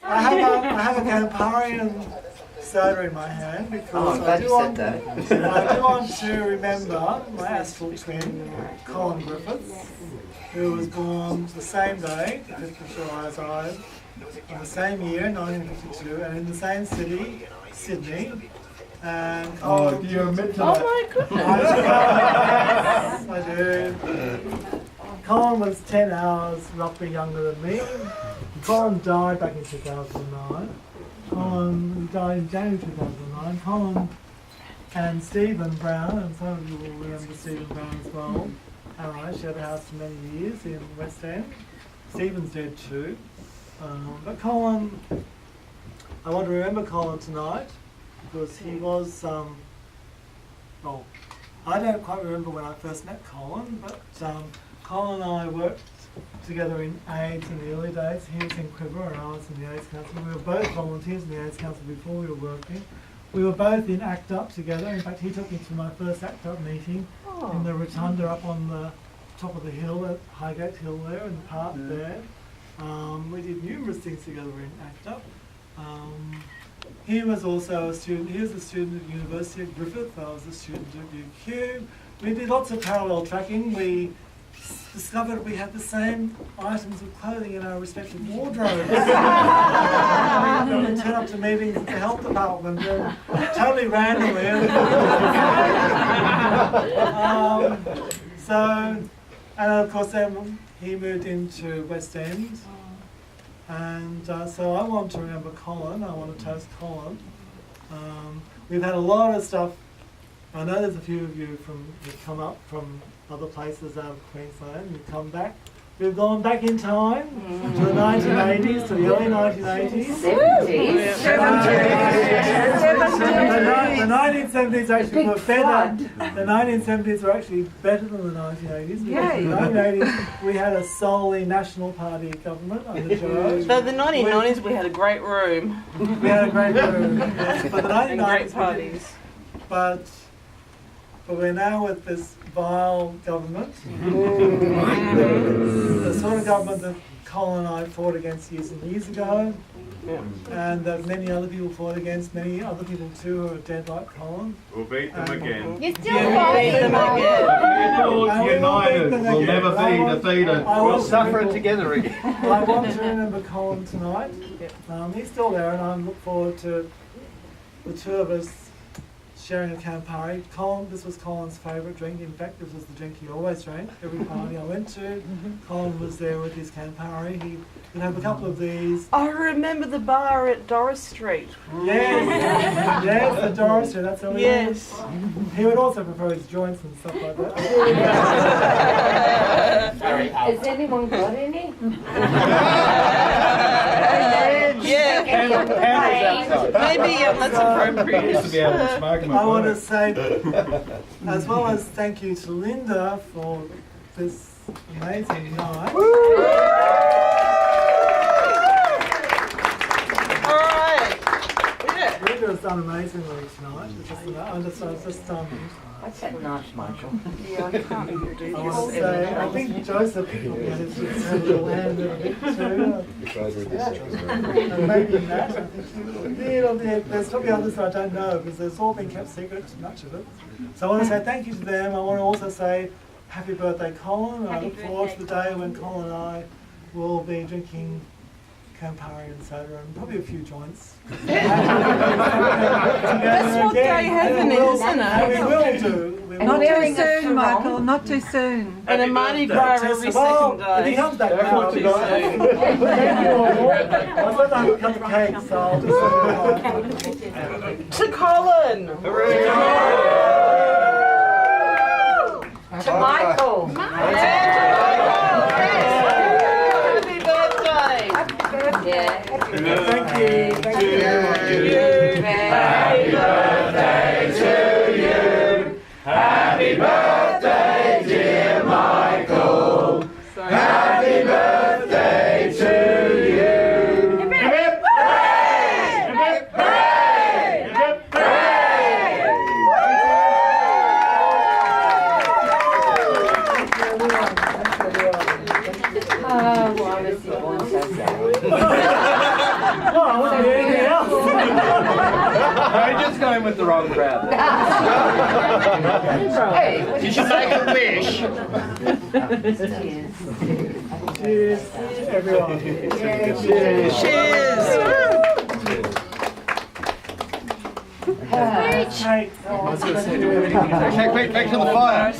I have a Campari and soda in my hand because I do want to remember my astral twin, Colin Griffiths, who was born the same day, the 5th of July as I, in the same year, 1952, and in the same city, Sydney. And Colin, do you admit to that? Oh my goodness! Yes, I do. Colin was 10 hours roughly younger than me. Colin died back in 2009. Colin died in January 2009. Colin and Stephen Brown, and some of you will remember Stephen Brown as well. Alright, she had a house for many years in West End. Stephen's dead too. But Colin, I want to remember Colin tonight because he was, well, I don't quite remember when I first met Colin, but Colin and I worked together in AIDS in the early days. He was in Quiver and I was in the AIDS Council. We were both volunteers in the AIDS Council before we were working. We were both in ACT UP together. In fact, he took me to my first ACT UP meeting in the rotunda up on the top of the hill at Highgate Hill there in the park there. We did numerous things together in ACT UP. He was also a student. He was a student at University of Griffith. I was a student at UQ. We did lots of parallel tracking. We discovered we had the same items of clothing in our respective wardrobes. We turn up to meetings at the health department and totally randomly. And of course then he moved into West End. And so I want to remember Colin. I want to toast Colin. We've had a lot of stuff. I know there's a few of you who've come up from other places out of Queensland. You've come back. We've gone back in time to the 1980s, to the early 1980s. 70s. The 1970s actually were better. The 1970s were actually better than the 1980s. Because in the 1980s we had a solely National Party government under George. So the 1990s we had a great room. We had a great room. Yes. But the 1990s great parties. But we're now with this vile government, the sort of government that Colin and I fought against years and years ago, and that many other people fought against, many other people too who are dead like Colin. We'll beat them again. You're still fighting them again. United will never be defeated. We'll suffer it together again. I want to remember Colin tonight. He's still there and I look forward to the two of us sharing a Campari. This was Colin's favourite drink. In fact, this was the drink he always drank. Every party I went to, Colin was there with his Campari. He would have a couple of these. I remember the bar at Doris Street. Yes, yes, the Doris Street. That's how he was. He would also prefer his joints and stuff like that. Has anyone got any? Yeah, maybe that's appropriate. I want to say, as well as thank you to Linda for this amazing night. All right. Yeah. Linda has done amazingly tonight. I was just What's that nice, Michael? Yeah, I can't do this. I want to say, I think Joseph had his little hand in a bit too. And maybe Matt, I think there's probably others that I don't know because it's all been kept secret, much of it. So I want to say thank you to them. I want to also say happy birthday, Colin. I look forward to the day when Colin and I will be drinking Campari and soda and probably a few joints. That's what they have in it, isn't it? We will do. Not too soon, Michael, not too soon. And a Mardi Gras every second day. If he comes back now, I'll just say. I was going to have a cup of cake, so I'll just To Colin! To Michael! Happy birthday! Yeah. Thank you. Thank you. Happy birthday to you. Happy birthday, dear Michael. Happy birthday to you. Hip hip hooray! Hip hip hooray! Hip hip Oh, why was he born so sad? you're just going with the wrong crowd. Hey, You should make a wish. Cheers, everyone. Cheers. Hey, Quick, back to the fire.